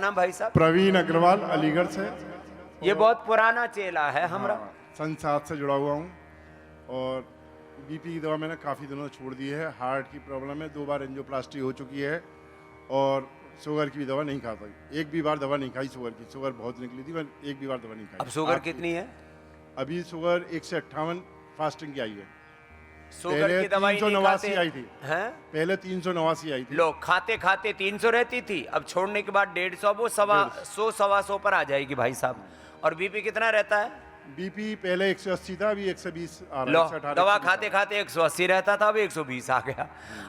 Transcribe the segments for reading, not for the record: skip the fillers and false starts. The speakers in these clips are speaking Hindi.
नाम भाई साहब? प्रवीण अग्रवाल, अलीगढ़ से। ये बहुत पुराना चेला है हमरा। हाँ, सन 7 से जुड़ा हुआ हूँ और बीपी की दवा मैंने काफ़ी दिनों से छोड़ दी है। हार्ट की प्रॉब्लम है, 2 बार एंजियोप्लास्टी हो चुकी है और शुगर की भी दवा नहीं खाता। एक भी बार दवा नहीं खाई शुगर की। शुगर बहुत निकली थी, मैं एक भी बार दवा नहीं खाई। अब शुगर कितनी है? अभी शुगर 158 फास्टिंग की आई है। शुगर की दवाई नहीं खाते 389 आई थी। हैं? पहले 389 आई थी। लोग खाते खाते 300 रहती थी, अब छोड़ने के बाद 150, वो 100-125 पर आ जाएगी भाई साहब। और बीपी कितना रहता है? बीपी पहले 180 था, अभी 120 आ लो, रहा है। दवा खाते खाते 180 रहता था, अब 120 आ गया।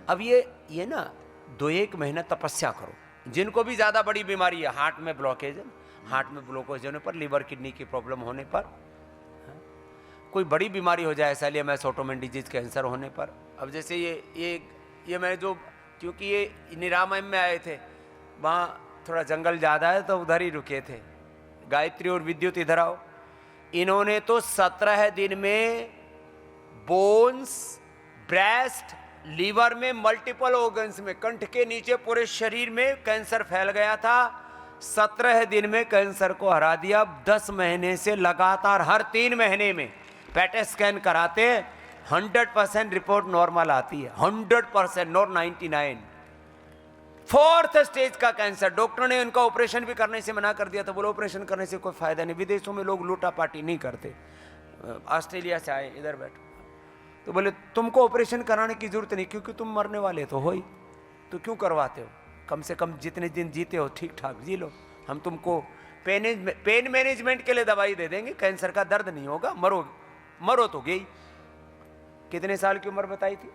अब ये ना 2-1 महीना तपस्या करो। जिनको भी ज्यादा बड़ी बीमारी है, हार्ट में ब्लॉकेज होने पर, लिवर किडनी की प्रॉब्लम होने पर, कोई बड़ी बीमारी हो जाए, एसएलएमएस ऑटोमेन डिजीज, कैंसर होने पर। अब जैसे ये मैं जो, क्योंकि ये निरामयम में आए थे, वहाँ थोड़ा जंगल ज़्यादा है तो उधर ही रुके थे। गायत्री और विद्युत इधर आओ। इन्होंने तो 17 दिन में बोन्स, ब्रेस्ट, लीवर में, मल्टीपल ऑर्गन्स में, कंठ के नीचे पूरे शरीर में कैंसर फैल गया था। 17 दिन में कैंसर को हरा दिया। 10 महीने से लगातार हर 3 महीने में पेट स्कैन कराते, 100% रिपोर्ट नॉर्मल आती है। 100%, नॉट 99। 4th स्टेज का कैंसर। डॉक्टर ने उनका ऑपरेशन भी करने से मना कर दिया था। बोले ऑपरेशन करने से कोई फायदा नहीं, विदेशों में लोग लूटा पाटी नहीं करते। ऑस्ट्रेलिया से आए, इधर बैठो, तो बोले तुमको ऑपरेशन कराने की जरूरत नहीं, क्योंकि तुम मरने वाले तो हो ही, तो क्यों करवाते हो? कम से कम जितने दिन जीते हो ठीक ठाक जी लो। हम तुमको पेन मैनेजमेंट के लिए दवाई दे देंगे, कैंसर का दर्द नहीं होगा, मरो तो गई। कितने साल की उम्र बताई थी?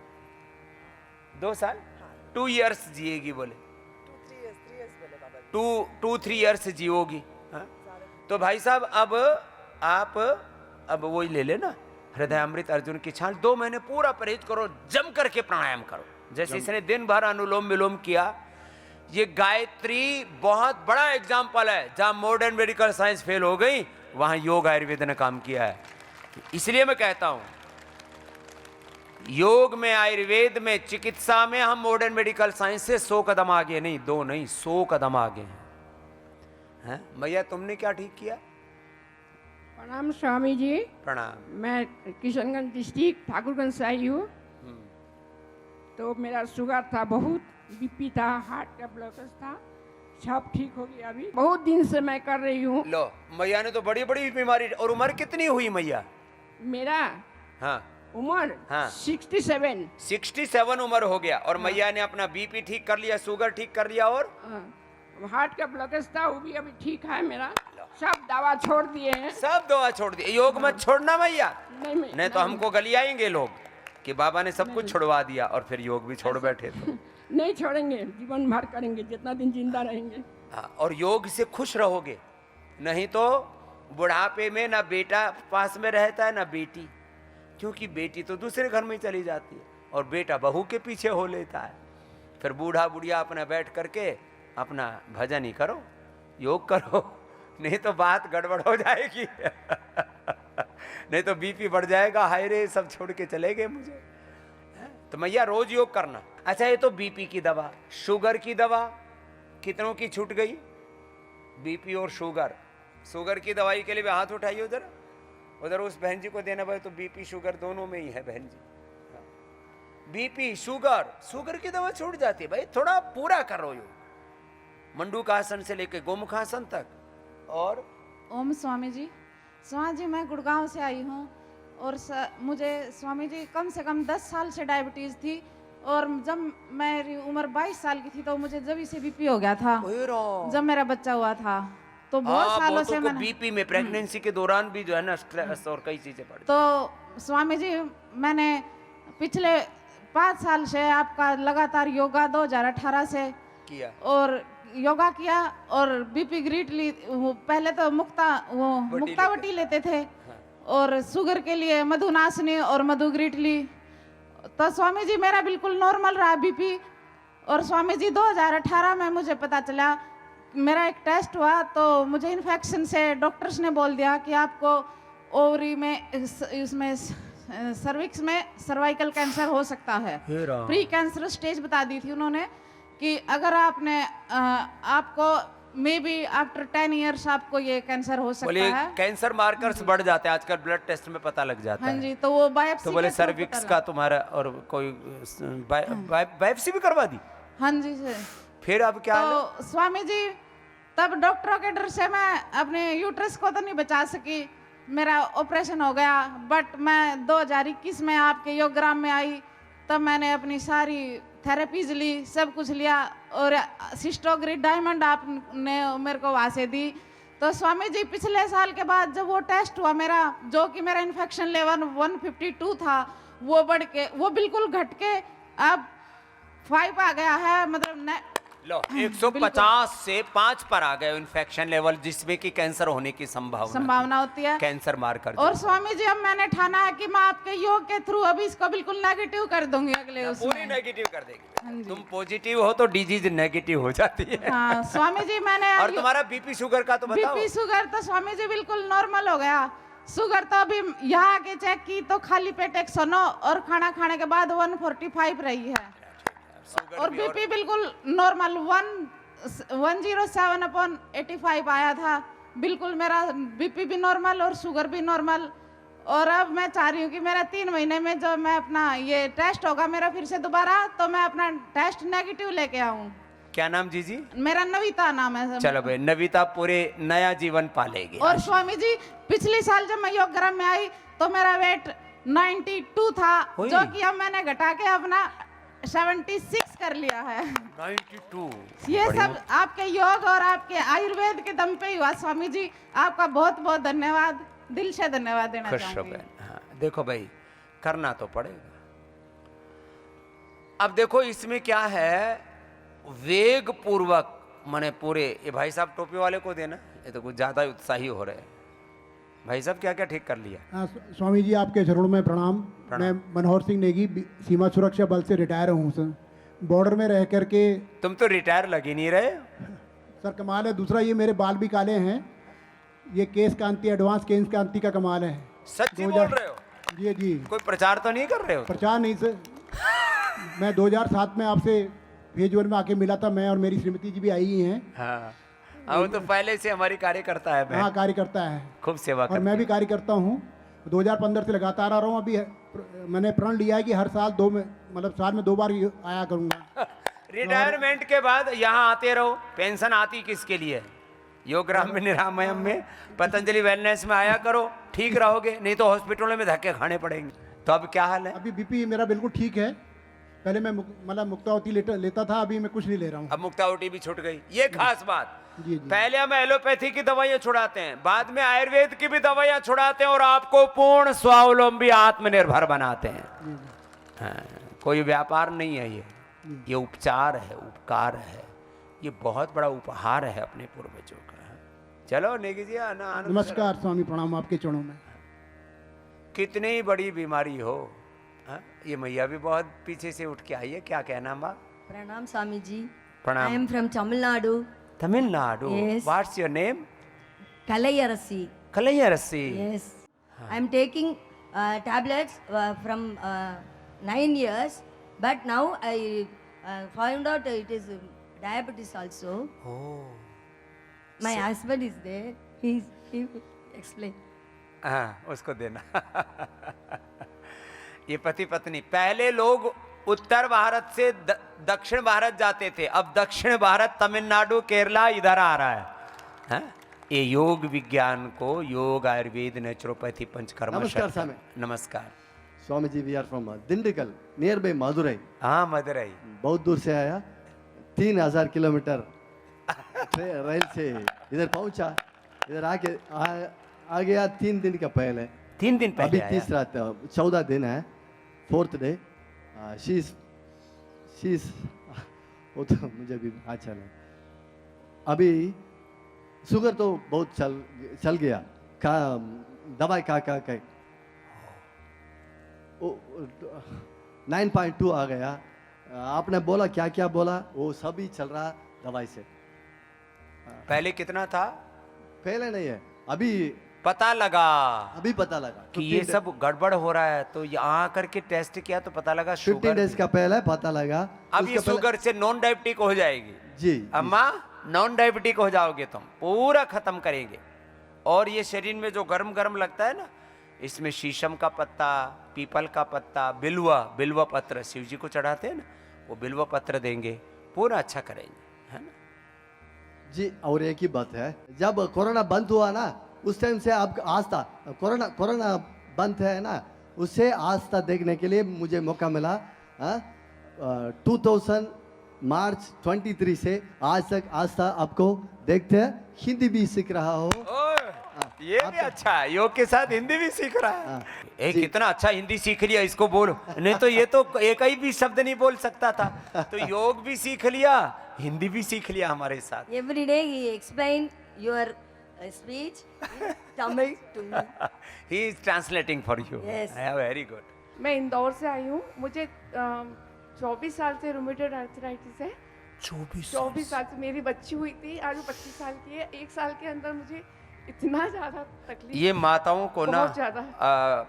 2 साल, 2 इयर्स जिएगी बोले, 2-3 इयर्स जियोगी। तो भाई साहब अब आप वही ले लेना, हृदय अमृत अर्जुन की छाल। 2 महीने पूरा परहेज करो, जम करके प्राणायाम करो। जैसे इसने दिन भर अनुलोम विलोम किया। ये गायत्री बहुत बड़ा एग्जाम्पल है, जहां मॉडर्न मेडिकल साइंस फेल हो गई, वहां योग आयुर्वेद ने काम किया है। इसलिए मैं कहता हूं, योग में, आयुर्वेद में, चिकित्सा में हम मॉडर्न मेडिकल साइंस से 100 कदम आगे, नहीं 2 नहीं 100 कदम आगे हैं। भैया तुमने क्या ठीक किया? प्रणाम स्वामी जी। प्रणाम। मैं किशनगंज डिस्ट्रिक्ट ठाकुरगंज से आई हूँ। तो मेरा शुगर था, बहुत बीपी था, हार्ट का ब्लॉकेज था, सब ठीक हो गया। अभी बहुत दिन से मैं कर रही हूँ। लो, मैया ने तो बड़ी बड़ी बीमारी। और उम्र कितनी हुई मैया? मेरा हाँ, उम्र हाँ, 67 उम्र हो गया। और मैया ने अपना बीपी ठीक कर लिया, शुगर ठीक कर लिया, और हार्ट का ब्लॉकेज था, वो भी अभी ठीक है मेरा। सब दवा छोड़ दिए हैं। सब दवा छोड़ दी। योग मत छोड़ना मैया, नहीं तो हमको गली आएंगे लोग कि बाबा ने सब कुछ छुड़वा दिया और फिर योग भी छोड़ बैठे। तो नहीं छोड़ेंगे, जीवन भर करेंगे जितना दिन जिंदा रहेंगे। और योग से खुश रहोगे, नहीं तो बुढ़ापे में ना बेटा पास में रहता है ना बेटी, क्योंकि बेटी तो दूसरे घर में चली जाती है और बेटा बहू के पीछे हो लेता है। फिर बूढ़ा बुढ़िया अपना बैठ करके अपना भजन ही करो, योग करो, नहीं तो बात गड़बड़ हो जाएगी। नहीं तो बीपी बढ़ जाएगा, हाय रे सब छोड़ के चले गए मुझे। तो मैया रोज योग करना। अच्छा, ये तो बीपी की दवा। शुगर की दवा कितनों की छूट गई? बीपी और शुगर की दवाई के लिए भी हाथ उठाइए उधर उस बहन जी को देना भाई। तो बीपी शुगर दोनों में ही है बहन जी। बीपी शुगर की दवा छूट जाती है भाई। थोड़ा पूरा करो योग, मंडूकासन से लेके गोमुखासन तक। और ओम स्वामी जी। स्वामी जी, मैं गुड़गांव से आई हूँ और मुझे स्वामी जी कम से कम 10 साल से डायबिटीज थी, और जब मेरी उम्र 22 साल की थी तो मुझे जब से बीपी हो गया था, जब मेरा बच्चा हुआ था। तो बहुत सालों से मैंने बीपी में प्रेगनेंसी के दौरान भी जो है ना स्ट्रेस और कई चीजें बढ़ी। तो स्वामी जी मैंने पिछले 5 साल से आपका लगातार योगा 2018 से किया, और योगा किया, और बीपी ग्रीट ली। पहले तो मुक्तावटी लेते थे, और शुगर के लिए मधुनाशनी और मधु ग्रीट ली। तो स्वामी जी मेरा बिल्कुल नॉर्मल रहा बीपी। और स्वामी जी 2018 में मुझे पता चला, मेरा एक टेस्ट हुआ तो मुझे इन्फेक्शन से डॉक्टर्स ने बोल दिया कि आपको ओवरी में, इसमें सर्विक्स में सर्वाइकल कैंसर हो सकता है। प्री कैंसर स्टेज बता दी थी उन्होंने कि अगर आपको मे बी आफ्टर 10 इयर्स आपको ये कैंसर हो सकता बोले है। कैंसर मार्कर्स बढ़ जाते हैं आजकल, ब्लड टेस्ट में पता लग जाता हाँ है। जी, तो वो बायोप्सी तो बोले के थ्रू सर्विक्स पता का तुम्हारा और कोई बायोप्सी भी करवा दी? लगा। हाँ जी सर। फिर अब क्या हाल है? तो स्वामी जी तब डॉक्टरों के डर से मैं अपने यूट्रस को तो नहीं बचा सकी, मेरा ऑपरेशन हो गया। बट मैं 2021 में आपके योगग्राम में आई, तब मैंने अपनी सारी थेरेपीज ली, सब कुछ लिया, और सिस्टोग्रिड डायमंड आपने मेरे को वहाँ से दी। तो स्वामी जी पिछले साल के बाद जब वो टेस्ट हुआ मेरा, जो कि मेरा इन्फेक्शन लेवल 152 था, वो बढ़ के वो बिल्कुल घट के अब 5 आ गया है। मतलब लो 150 से 5 पर आ गए इन्फेक्शन लेवल, जिसमें कि कैंसर होने की संभावना होती है। Cancer marker. और स्वामी जी अब मैंने ठाना है कि मैं आपके योग के थ्रू अभी इसको बिल्कुल नेगेटिव कर दूंगी अगले पूरी उसमें। नेगेटिव कर हाँ देगी। जी। तुम पॉजिटिव हो तो डिजीज नेगेटिव हो जाती है। हाँ स्वामी जी मैंने और तुम्हारा बीपी शुगर का तो बताओ। बीपी शुगर तो स्वामी जी बिल्कुल नॉर्मल हो गया। शुगर तो अभी यहाँ आके चेक की तो खाली पेट 109 और खाना खाने के बाद 145 रही है। शुगर और भी बीपी बिल्कुल नॉर्मल 107/85 आया था। बिल्कुल मेरा बीपी भी नॉर्मल और शुगर भी नॉर्मल। और अब मैं चाह रही हूँ कि मेरा 3 महीने में जो मैं अपना ये टेस्ट होगा मेरा फिर से दोबारा, तो मैं अपना टेस्ट नेगेटिव लेके आऊँ। क्या नाम जी? मेरा नविता नाम है। चलो भाई, नविता पूरे नया जीवन पालेगी। और स्वामी जी पिछले साल जब मैं योगग्राम में आई तो मेरा वेट 92 था, ओए। जो कि अब मैंने घटा के अपना 76 कर लिया है। 92। ये सब आपके योग और आपके आयुर्वेद के दम पे ही हुआ। स्वामी जी आपका बहुत बहुत धन्यवाद, दिल से धन्यवाद देना खुश हो चाहूंगी। गए। हाँ, देखो भाई करना तो पड़ेगा। अब देखो इसमें क्या है, वेग पूर्वक माने पूरे, ये भाई साहब टोपी वाले को देना, ये तो कुछ ज्यादा ही उत्साही हो रहे हैं। भाई साहब क्या क्या ठीक कर लिया? हाँ, स्वामी जी आपके चरणों में प्रणाम। मैं मनोहर सिंह नेगी सीमा सुरक्षा बल से रिटायर हूँ सर। बॉर्डर में रह करके तुम तो रिटायर लग ही नहीं रहे। सर कमाल है। दूसरा ये मेरे बाल भी काले हैं, ये केस कांति एडवांस केस कांति का कमाल है। सच्ची बोल रहे हो? जी जी, कोई प्रचार तो नहीं कर रहे हो? प्रचार नहीं सर। मैं 2007 में आपसे फेज 1 में आके मिला था, मैं और मेरी श्रीमती जी भी आई ही हैं। हाँ, वो तो पहले से हमारी कार्यकर्ता है। हाँ कार्यकर्ता है, खूब सेवा और करती मैं भी कार्य करता हूँ। 2015 से लगातार आ रहा हूँ। अभी मैंने प्रण लिया है कि हर साल साल में 2 बार आया करूँगा। रिटायरमेंट के बाद यहाँ आते रहो। पेंशन आती किसके लिए? योगग्राम में, निरामयम में, पतंजलि वेलनेस में आया करो, ठीक रहोगे। नहीं तो हॉस्पिटलों में धक्के खाने पड़ेंगे। तो अब क्या हाल है? अभी बीपी मेरा बिल्कुल ठीक है। पहले मैं मुक्तावती लेता था, अभी मैं कुछ नहीं ले रहा हूँ। अब मुक्तावटी भी छूट गई, ये खास बात। जी जी। पहले हम एलोपैथी की दवाइयां छुड़ाते हैं, बाद में आयुर्वेद की भी दवाइयां छुड़ाते हैं और आपको पूर्ण स्वावलंबी आत्मनिर्भर बनाते हैं। हाँ, कोई व्यापार नहीं है ये उपचार है, उपकार है। ये बहुत बड़ा उपहार है अपने पूर्वजों का। चलो नेगी जी, नमस्कार स्वामी, प्रणाम आपके चरणों में। कितनी ही बड़ी बीमारी हो, हाँ, ये मैया भी बहुत पीछे से उठ के आई है। क्या कहना माँ? Pranam Swamiji. Pranam. I am from Tamil Nadu. Tamil Nadu. Yes. What's your name? Kalayarasi. कलैयरसी। Yes. I am taking tablets from 9 years, but now I found out it is diabetes also. Oh. My husband is there. He will explain. हाँ, उसको देना। ये पति पत्नी, पहले लोग उत्तर भारत से दक्षिण भारत जाते थे, अब दक्षिण भारत, तमिलनाडु, केरला इधर आ रहा है। हाँ? ये योग विज्ञान को योग आयुर्वेद नेचुरोपैथी पंचकर्म। नमस्कार स्वामी। नमस्कार Swami ji, we are from Dindigul near by Madurai. हाँ, मदुरई। बहुत दूर से आया, 3000 किलोमीटर रेल से इधर पहुंचा। इधर आके आ गया 3 दिन का पहले। 3 दिन पहले अभी आया। तीसरा 14 दिन है, 4th डे। शीज वो तो मुझे भी अच्छा नहीं। अभी शुगर तो बहुत चल गया, दवाई खा 9.2 आ गया। आपने बोला क्या क्या बोला, वो सभी चल रहा दवाई से। पहले कितना था? पहले नहीं है, अभी पता लगा अभी पता लगा कि ये सब गड़बड़ हो रहा है, तो यहाँ करके टेस्ट किया तो पता लगा 15 डेज का पहले पता लगा। अब ये उसके पहले- शुगर से नॉन डायबिटिक हो जाएगी। जी अम्मा नॉन डायबिटिक हो जाओगे तुम, पूरा खत्म करेंगे। और ये शरीर में जो गरम गरम लगता है ना, इसमें शीशम का पत्ता, पीपल का पत्ता, बिल्वा पत्र शिव जी को चढ़ाते हैं ना, वो बिल्वा पत्र देंगे, पूरा अच्छा करेंगे, है ना। जी और एक ही बात है, जब कोरोना बंद हुआ ना उस टाइम से अब आस्था, कोरोना बंद है ना, उससे आस्था देखने के लिए मुझे मौका मिला। 2000 मार्च 23 से आज तक आस्था आपको देखते हैं, हिंदी भी सीख रहा हो। ये भी अच्छा है, योग के साथ हिंदी भी सीख रहा है। एक इतना अच्छा हिंदी सीख लिया, इसको बोलो, नहीं तो ये तो एक ही भी शब्द नहीं बोल सकता था, तो योग भी सीख लिया, हिंदी भी सीख लिया हमारे साथ। Every day he explained your speech in Tamil to me. He is translating for you. Yes. Very good. मैं इंदौर से आई हूँ। मुझे 24 साल से रूमेटॉइड आर्थराइटिस है। 24 साल से मेरी बच्ची हुई थी, आज वो 25 साल की है। 1 साल के अंदर मुझे इतना ज़्यादा तकलीफ, ये माताओं को ना बहुत ज़्यादा।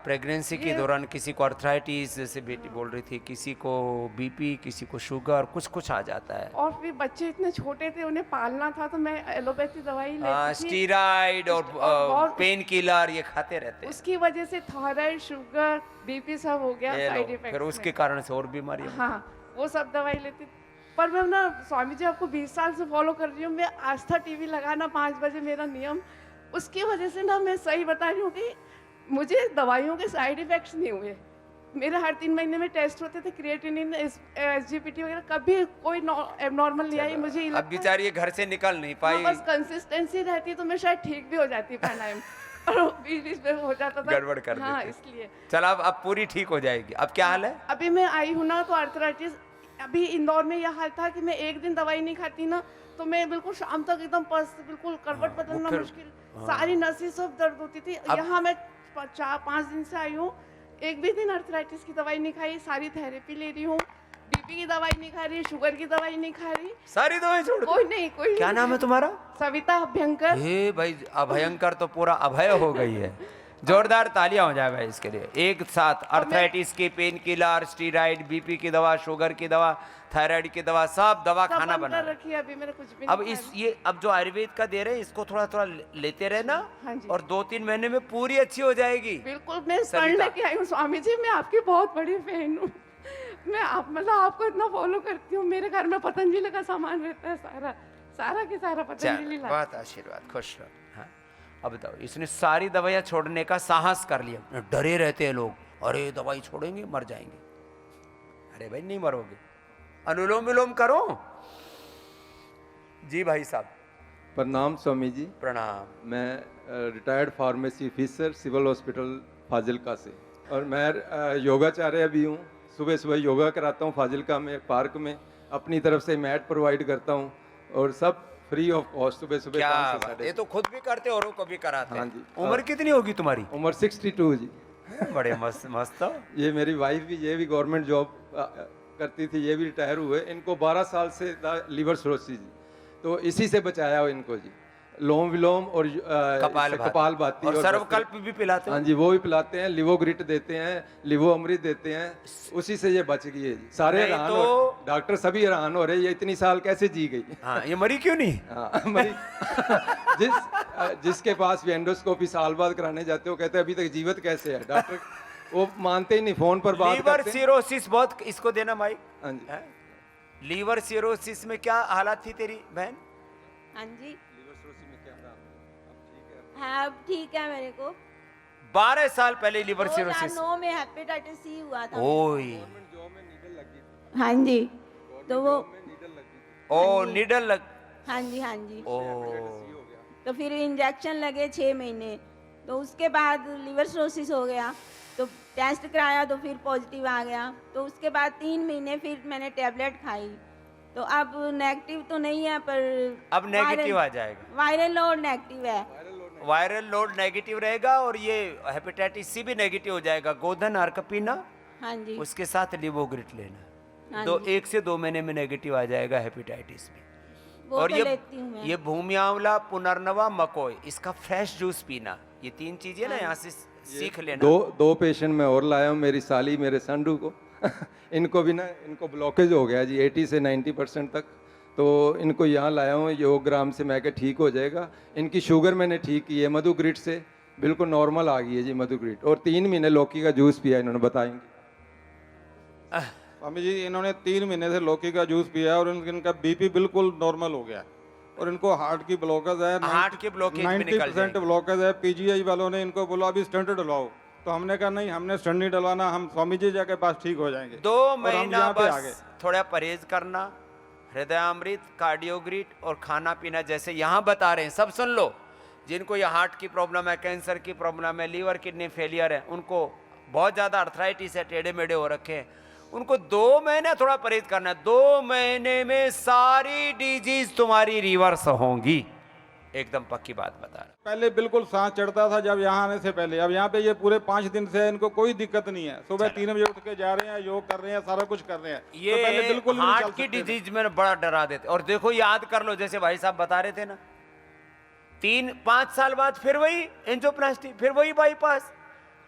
प्रेगनेंसी के ये- दौरान किसी को अर्थराइटिस, जैसे बेटी बोल रही थी, किसी को बीपी, किसी को शुगर, कुछ आ जाता है। और फिर बच्चे इतने छोटे थे, उन्हें पालना था, तो मैं एलोपैथी दवाई लेती थी। स्टीराइड और बहुत- पेन किलर ये खाते रहते हैं। उसकी वजह से थायराइड, शुगर, बीपी सब हो गया ये लो, साइड इफेक्ट। फिर उसके कारण से और बीमारी। हाँ, वो सब दवाई लेती। पर मैं ना स्वामी जी आपको 20 साल से फॉलो कर रही हूँ। मैं आस्था टीवी लगाना 5 बजे मेरा नियम, उसकी वजह से ना मैं सही बता रही हूँ कि मुझे दवाइयों के साइड इफेक्ट्स नहीं हुए। मेरे हर 3 महीने में टेस्ट होते थे, क्रिएटिनिन, SGPT वगैरह, कभी कोई एबनॉर्मल नहीं आई। मुझे अब बेचारी ये घर से निकल नहीं पाई, बस कंसिस्टेंसी रहती तो मैं शायद ठीक भी हो जाती प्राणायाम, और बीच में हो जाता था गड़बड़ कर हाँ, देते। इसलिए चल अब पूरी ठीक हो जाएगी। अब क्या हाल है? अभी मैं आई हूँ ना, तो आर्थराइटिस, अभी इंदौर में यह हाल था कि मैं एक दिन दवाई नहीं खाती ना, तो मैं बिल्कुल शाम तक एकदम बिल्कुल करवट बदलना फिर- मुश्किल, सारी नसें सब दर्द होती थी। यहाँ मैं 4-5 दिन से आई हूँ, एक भी दिन आर्थराइटिस की दवाई नहीं खाई, सारी थेरेपी ले रही हूँ, बीपी की दवाई नहीं खा रही, शुगर की दवाई नहीं खा रही, सारी दवाई छोड़ दी। कोई नहीं, कोई क्या नाम है तुम्हारा? सविता अभ्यंकर। हे भाई, अभयंकर तो पूरा अभय हो गई है। जोरदार तालियां हो जाए भाई इसके लिए। एक साथ अर्थराइटिस की पेन किलर, स्टीराइड, बीपी की दवा, शुगर की दवा, थायराइड की दवा, सब दवा सब खाना बंद बना कर रखी है, अभी मैंने कुछ भी अब नहीं इस खाया। ये अब जो आयुर्वेद का दे रहे हैं, इसको थोड़ा थोड़ा लेते रहना, हाँ जी। और 2-3 महीने में पूरी अच्छी हो जाएगी। बिल्कुल, मैं सविता। पढ़ने की आई हूँ स्वामी जी, मैं आपकी बहुत बड़ी फैन हूँ। मैं आप मतलब आपको इतना फॉलो करती हूँ। मेरे घर में पतंजलि का सामान रहता है, सारा के सारा पतंजलि चल, ला। बहुत आशीर्वाद, खुश रहो। हाँ, अब बताओ, इसने सारी दवाइयाँ छोड़ने का साहस कर लिया। डरे रहते हैं लोग, अरे दवाई छोड़ेंगे मर जाएंगे। अरे भाई नहीं मरोगे, अनुलोम विलोम करो। जी भाई साहब, प्रणाम स्वामी जी। प्रणाम। मैं retired pharmacy officer civil hospital Fazilka से, और मैं योगाचार्य भी हूँ। सुबह सुबह योगा कराता हूँ फाजिलका में, पार्क में, अपनी तरफ से मैट प्रोवाइड करता हूँ, और सब फ्री ऑफ कॉस्ट। सुबह सुबह क्या 5 से बात, 7:30। ये तो खुद भी करते औरों को भी कराते। हाँ जी। उम्र कितनी होगी तुम्हारी? उम्र 62 जी। बड़े मस्त मस्त हो। ये मेरी वाइफ भी, ये भी गवर्नमेंट जॉब करती थी, ये भी रिटायर हुए। इनको 12 साल से था लीवर सिरोसिस जी, तो इसी से बचाया हो इनको जी। लोम विलोम और कपालभाति और सर्वकल्प भी पिलाते हाँ हो? जी, वो भी पिलाते हैं। लिवोग्रिट देते हैं, लिवो अमृत देते हैं, उसी से ये बच गई है जी। सारे नहीं हैरान तो- हो, डॉक्टर सभी हैरान हो रहे, ये इतनी साल कैसे जी गई। हाँ, ये मरी क्यों नहीं? हाँ जिसके पास भी एंडोस्कोपी साल बाद कराने जाते हो, कहते हैं अभी तक जीवित कैसे है। डॉक्टर वो मानते ही नहीं, फोन पर बात लीवर करते हैं। सिरोसिस बहुत, इसको देना माइक। हाँ जी। हैं? लीवर सिरोसिस में क्या हालत थी तेरी बहन? हाँ जी, हाँ अब ठीक है मेरे को। 12 साल पहले लीवर सिरोसिस। 2009 में हेपेटाइटिस सी हुआ था। ओए, हाँ जी, तो वो ओ नीडल लग, हाँ जी, हाँ जी, ओ तो फिर इंजेक्शन लगे 6 महीने, तो उसके बाद लिवर सिरोसिस हो गया, तो टेस्ट कराया तो फिर पॉजिटिव आ गया, तो उसके बाद 3 महीने फिर मैंने टेबलेट खाई, तो अब नेगेटिव तो नहीं है, पर अब नेगेटिव आ जाएगा। वायरल लोड नेगेटिव है। वायरल लोड नेगेटिव रहेगा, और ये हेपेटाइटिस सी भी नेगेटिव हो जाएगा। गोधन अर्क पीना, हाँ जी, उसके साथ लिवोग्रिट लेना, हाँ तो जी, 1 से 2 महीने में नेगेटिव आ जाएगा हेपेटाइटिस में। वो और तो लेती हूँ मैं। ये भूमि आंवला, पुनर्नवा, मकोई, इसका फ्रेश जूस पीना, ये 3 चीजें ना यहाँ से सीख लेना। दो पेशेंट मैं और लाया हूँ, मेरी साली, मेरे संडू को। इनको भी ना, इनको ब्लॉकेज हो गया जी 80 से 90% तक, तो इनको यहाँ लाया हूँ योग ग्राम से, मैं क्या ठीक हो जाएगा। इनकी शुगर मैंने ठीक की है मधु ग्रिट से, बिल्कुल नॉर्मल आ गई है जी मधु ग्रिट। और 3 महीने लौकी का जूस पिया इन्होंने, बताएंगे। स्वामी जी इन्होंने 3 महीने से लौकी का जूस पिया है और इनका बीपी बिल्कुल नॉर्मल हो गया है। और इनको हार्ट की ब्लॉकेज है, हार्ट की ब्लॉकेज भी निकल 90% ब्लॉकेज है। पीजीआई वालों ने इनको बोला अभी स्टंट डलवाओ, तो हमने कहा नहीं, हमने स्टंट नहीं डलवाना, हम स्वामी जी के पास ठीक हो जाएंगे। 2 और हम महीना यहाँ पे आ गए। बस थोड़ा परहेज करना, हृदयामृत, कार्डियोग्रिट और खाना पीना जैसे यहाँ बता रहे हैं सब सुन लो। जिनको ये हार्ट की प्रॉब्लम है, कैंसर की प्रॉब्लम है, लीवर किडनी फेलियर है, उनको बहुत ज़्यादा अर्थराइटिस है, टेढ़े मेढ़े हो रखे हैं, उनको 2 महीने थोड़ा परहेज करना है। 2 महीने में सारी डिजीज तुम्हारी रिवर्स होंगी, एकदम पक्की बात बता रहा। पहले बिल्कुल सांस चढ़ता था जब यहाँ आने से पहले, अब यहाँ पे ये पूरे 5 दिन से इनको कोई दिक्कत नहीं है। सुबह 3 बजे उठ के जा रहे हैं, योग कर रहे हैं, सारा कुछ कर रहे हैं। ये तो पहले बिल्कुल भी नहीं चल हार्ट की सकते थे। डिजीज में बड़ा डरा देते। और देखो याद कर लो, जैसे भाई साहब बता रहे थे ना, 3-5 साल बाद फिर वही एंजियोप्लास्टी, फिर वही बाईपास।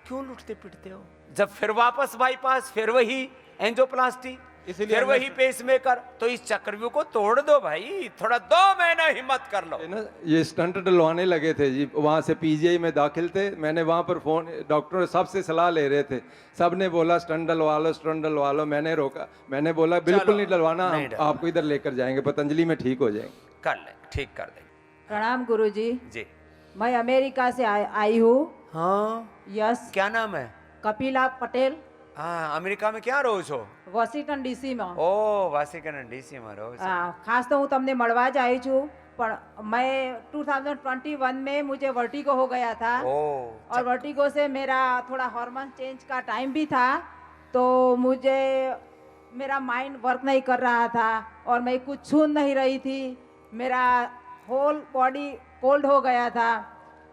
क्यों लुटते पिटते हो? जब फिर वापस बाईपास, फिर वही एंजियोप्लास्टी, इसीलिए फिर वही पेसमेकर। तो इस चक्रव्यूह को तोड़ दो भाई, थोड़ा 2 महीना हिम्मत कर लो। ये ना ये स्टंट डलवाने लगे थे जी, वहाँ से पीजीआई में दाखिल थे। मैंने वहाँ पर फ़ोन, डॉक्टर सबसे सलाह ले रहे थे, सब ने बोला स्टंट डलवा लो, स्टंट डलवा लो। मैंने रोका, मैंने बोला बिल्कुल नहीं डलवाना, नहीं डलवाना। आपको इधर लेकर जाएंगे, पतंजलि में ठीक हो जाएंगे। कर ले, ठीक कर देंगे प्रणाम गुरुजी। जी। मैं अमेरिका से आई हूँ। हाँ, यस। क्या नाम है? कपिला पटेल। हाँ, अमेरिका में क्या रहो છો? વોશિંગ્ટન ડીસી માં। ओ वाशिंगटन डीसी में रहो છો। खास तो હું તમને મળવા જ આવી છું, પણ मैं 2021 में मुझे वर्टिगो हो गया था। और वर्टिगो से मेरा थोड़ा हार्मोन चेंज का टाइम भी था, तो मुझे मेरा माइंड वर्क नहीं कर रहा था और मैं कुछ छू नहीं रही थी। मेरा होल बॉडी कोल्ड हो गया था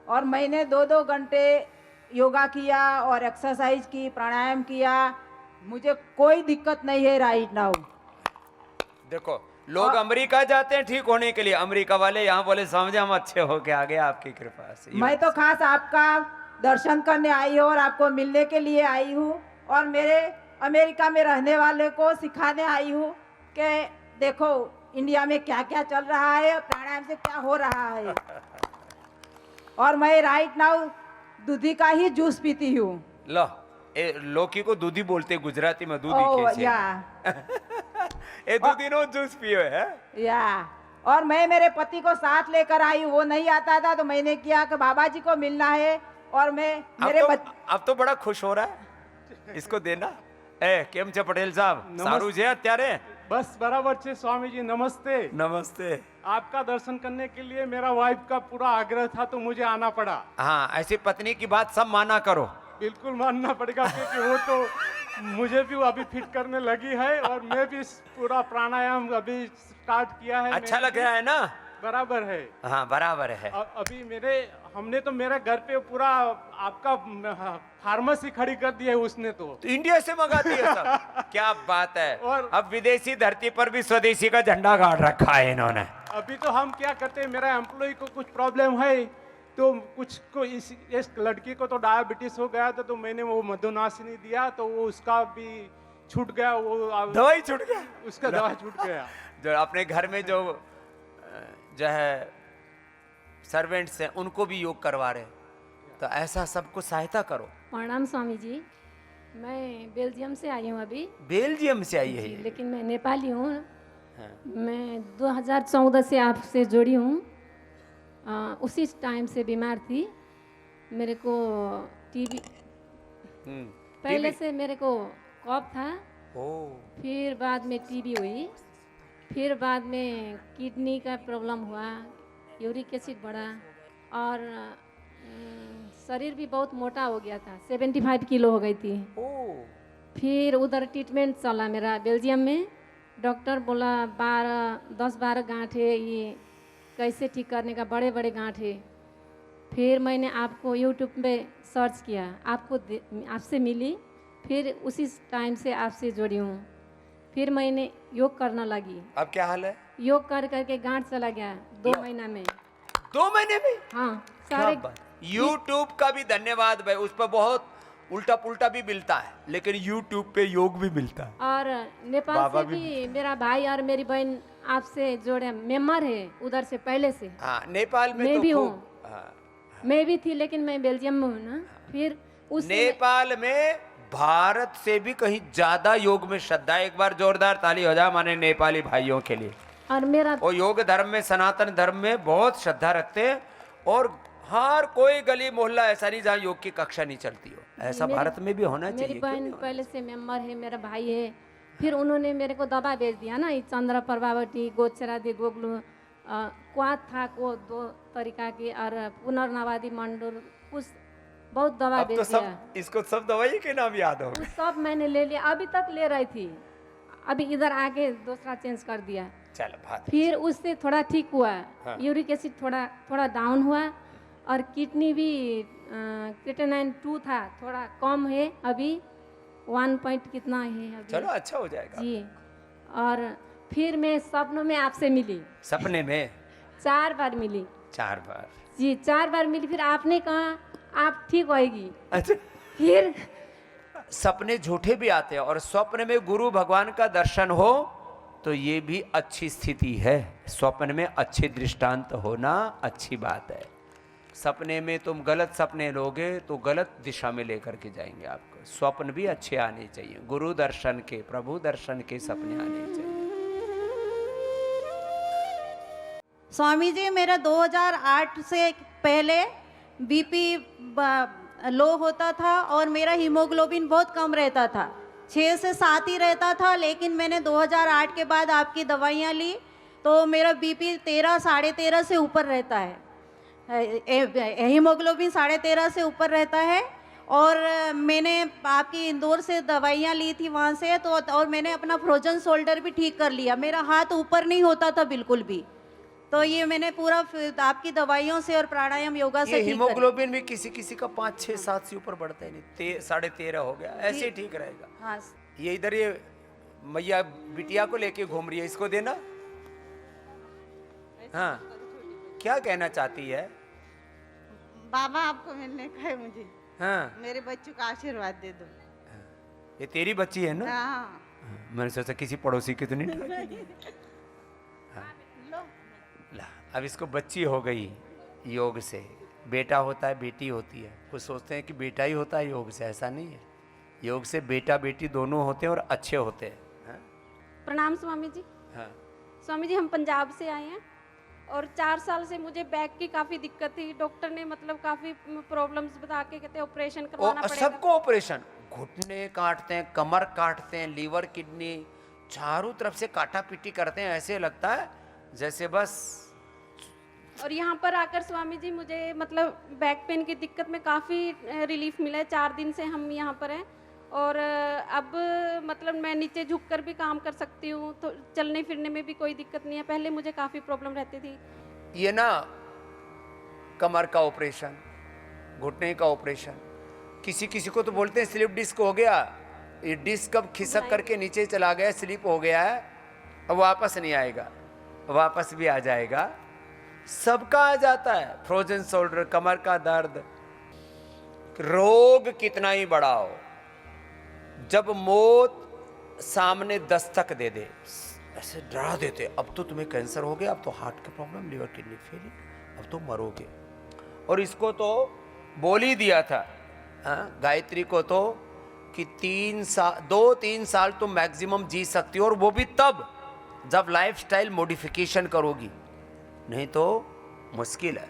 और मैंने 2-2 घंटे योगा किया और एक्सरसाइज की, प्राणायाम किया, मुझे कोई दिक्कत नहीं है राइट नाउ। देखो, लोग अमेरिका जाते हैं ठीक होने के लिए, अमेरिका वाले यहाँ बोले समझे हम अच्छे हो के आ गए आपकी कृपा से। मैं तो खास आपका दर्शन करने आई हूँ और आपको मिलने के लिए आई हूँ और मेरे अमेरिका में रहने वाले को सिखाने आई हूँ कि देखो इंडिया में क्या क्या चल रहा है, प्राणायाम से क्या हो रहा है। और मैं राइट नाउ दूधी का ही जूस पीती हूँ। लो, लौकी को दूधी बोलते गुजराती में, दूधी ओह, कैसे? या। ए दूधी नो जूस पियो है। या। और मैं मेरे पति को साथ लेकर आई हूँ, वो नहीं आता था तो मैंने किया कि बाबा जी को मिलना है और मैं मेरे अब तो बड़ा खुश हो रहा है, इसको देना। केम छे पटेल साहब? सारू છે અત્યારે? बस बराबर छे स्वामी जी, नमस्ते। नमस्ते। आपका दर्शन करने के लिए मेरा वाइफ का पूरा आग्रह था तो मुझे आना पड़ा। हाँ, ऐसी पत्नी की बात सब माना करो। बिल्कुल मानना पड़ेगा क्योंकि वो तो मुझे भी अभी फिट करने लगी है और मैं भी पूरा प्राणायाम अभी स्टार्ट किया है। अच्छा लग रहा है ना? बराबर है। हाँ, बराबर है। अभी हमने तो मेरे घर पे पूरा आपका फार्मेसी खड़ी कर दी है उसने तो इंडिया से मंगाती है सब। क्या बात है। और अब विदेशी धरती पर भी स्वदेशी का झंडा गाड़ रखा है इन्होंने। अभी तो हम क्या करते हैं, मेरा एम्प्लॉय को कुछ प्रॉब्लम है तो कुछ को इस लड़की को तो डायबिटीज हो गया था तो मैंने वो मधुनाशिनी दिया तो वो उसका भी छूट गया, वो दवाई छूट गया, उसका दवा छूट गया। जो अपने घर में जो है सर्वेंट्स हैं उनको भी योग करवा रहे, तो ऐसा सबको सहायता करो। प्रणाम स्वामी जी, मैं बेल्जियम से आई हूँ अभी। बेल्जियम से आई है? लेकिन मैं नेपाली हूँ। हाँ। मैं 2014 से आपसे जुड़ी हूँ। उसी टाइम से बीमार थी, मेरे को टीबी, पहले से मेरे को कफ था, फिर बाद में टीबी हुई, फिर बाद में किडनी का प्रॉब्लम हुआ, यूरिक एसिड बढ़ा और शरीर भी बहुत मोटा हो गया था, 75 किलो हो गई थी। फिर उधर ट्रीटमेंट चला मेरा बेल्जियम में। डॉक्टर बोला 10-12 गांठ है, ये कैसे ठीक करने का, बड़े बड़े गांठ है। फिर मैंने आपको यूट्यूब पे सर्च किया, आपसे मिली, फिर उसी टाइम से आपसे जुड़ी हूँ। फिर मैंने योग करना लगी। अब क्या हाल है? योग कर करके गांठ चला गया 2 महीना में। 2 महीने में? हाँ, सारे। यूट्यूब का भी धन्यवाद भाई, उस पर बहुत उल्टा पुल्टा भी मिलता है, लेकिन यूट्यूब पे योग भी मिलता है। और नेपाल से भी मेरा भाई और मेरी बहन आपसे जोड़े मेंबर है उधर से पहले से। हाँ, नेपाल में मैं तो भी खूब- हूँ। हाँ, मैं भी थी लेकिन मैं बेल्जियम में हूँ ना। फिर उस नेपाल में भारत से भी कहीं ज्यादा योग में श्रद्धा है। एक बार जोरदार ताली हो जाए हमारे नेपाली भाइयों के लिए। और मेरा वो योग धर्म में, सनातन धर्म में बहुत श्रद्धा रखते हैं और हर कोई गली मोहल्ला ऐसा नहीं जहाँ योग की कक्षा नहीं चलती हो। ऐसा मेरी- भारत में भी होना मेरी चाहिए। क्यों बहन नहीं होना पहले से मेंबर है, मेरा भाई है। फिर उन्होंने मेरे को दवा बेच दिया ना, ये चंद्र प्रभावती, गोचरादि, गोगलू, क्वाथ था को 2 तरीका की, और पुनर्नवादी मंडल, कुछ बहुत दवा अब बेच तो दिया। सब इसको सब दवाई के नाम याद हो गए। उस सब मैंने ले लिया, अभी तक ले रही थी। अभी इधर आके दूसरा चेंज कर दिया। चलो बात फिर उससे थोड़ा ठीक हुआ। हाँ। यूरिक एसिड थोड़ा डाउन हुआ, और किडनी भी क्रिएटिनिन 2 था, थोड़ा कम है अभी, 1 पॉइंट कितना है अभी। चलो अच्छा हो जाएगा। जी। और फिर मैं सपनों में आपसे मिली, सपने में 4 बार मिली। 4 बार। जी, 4 बार मिली। फिर आपने कहा आप ठीक होएगी। अच्छा, फिर सपने झूठे भी आते हैं, और स्वप्न में गुरु भगवान का दर्शन हो तो ये भी अच्छी स्थिति है। स्वप्न में अच्छे दृष्टांत होना अच्छी बात है। सपने में तुम गलत सपने लोगे तो गलत दिशा में लेकर के जाएंगे आपको। स्वप्न भी अच्छे आने चाहिए, गुरु दर्शन के, प्रभु दर्शन के सपने आने चाहिए। स्वामी जी, मेरा 2008 से पहले बीपी लो होता था और मेरा हीमोग्लोबिन बहुत कम रहता था, 6 से 7 ही रहता था। लेकिन मैंने 2008 के बाद आपकी दवाइयाँ ली तो मेरा बीपी 13, 13.5 से ऊपर रहता है, हीमोग्लोबिन 13.5 से ऊपर रहता है। और मैंने आपकी इंदौर से दवाइयाँ ली थी वहाँ से, तो और मैंने अपना फ्रोजन शोल्डर भी ठीक कर लिया। मेरा हाथ ऊपर नहीं होता था बिल्कुल भी, तो ये मैंने पूरा आपकी दवाइयों से और प्राणायाम योगा से ये ठीक कर लिया। हीमोग्लोबिन भी किसी किसी का 5, 6, 7 से ऊपर बढ़ता है, नहीं 13.5 हो गया, ऐसे ही ठीक रहेगा। हाँ, ये इधर ये मैया बिटिया को लेके घूम रही है, इसको देना। हाँ, क्या कहना चाहती है? बाबा आपको मिलने का है मुझे। हाँ, मेरे बच्चों का आशीर्वाद दे दो। ये तेरी बच्ची है ना? हाँ। मैंने सोचा किसी पड़ोसी की तो नहीं ठगी। हाँ। ला, अब इसको बच्ची हो गई योग से। बेटा होता है, बेटी होती है। कुछ सोचते हैं कि बेटा ही होता है योग से, ऐसा नहीं है। योग से बेटा बेटी दोनों होते हैं और अच्छे होते हैं। हाँ? प्रणाम स्वामी जी। हाँ। स्वामी जी, हम पंजाब से आए हैं और 4 साल से मुझे बैक की काफ़ी दिक्कत थी। डॉक्टर ने मतलब काफ़ी प्रॉब्लम्स बता के कहते ऑपरेशन करवाना पड़ेगा। सबको ऑपरेशन, घुटने काटते हैं, कमर काटते हैं, लीवर, किडनी, चारों तरफ से काटा पीटी करते हैं। ऐसे लगता है जैसे बस। और यहाँ पर आकर स्वामी जी मुझे मतलब बैक पेन की दिक्कत में काफ़ी रिलीफ मिला है। 4 दिन से हम यहाँ पर हैं और अब मतलब मैं नीचे झुककर भी काम कर सकती हूँ, तो चलने फिरने में भी कोई दिक्कत नहीं है। पहले मुझे काफ़ी प्रॉब्लम रहती थी। ये ना कमर का ऑपरेशन, घुटने का ऑपरेशन, किसी किसी को तो बोलते हैं स्लिप डिस्क हो गया। ये डिस्क अब खिसक करके नीचे चला गया, स्लिप हो गया है, अब वापस नहीं आएगा, वापस भी आ जाएगा। सबका आ जाता है। फ्रोजन शोल्डर, कमर का दर्द, रोग कितना ही बड़ा हो, जब मौत सामने दस्तक दे दे ऐसे डरा देते, अब तो तुम्हें कैंसर हो गया, अब तो हार्ट की प्रॉब्लम, लिवर किडनी फेलियर, अब तो मरोगे। और इसको तो बोल ही दिया था, हाँ, गायत्री को तो कि 2-3 साल तुम मैक्सिमम जी सकती हो, और वो भी तब जब लाइफस्टाइल मॉडिफिकेशन करोगी, नहीं तो मुश्किल है।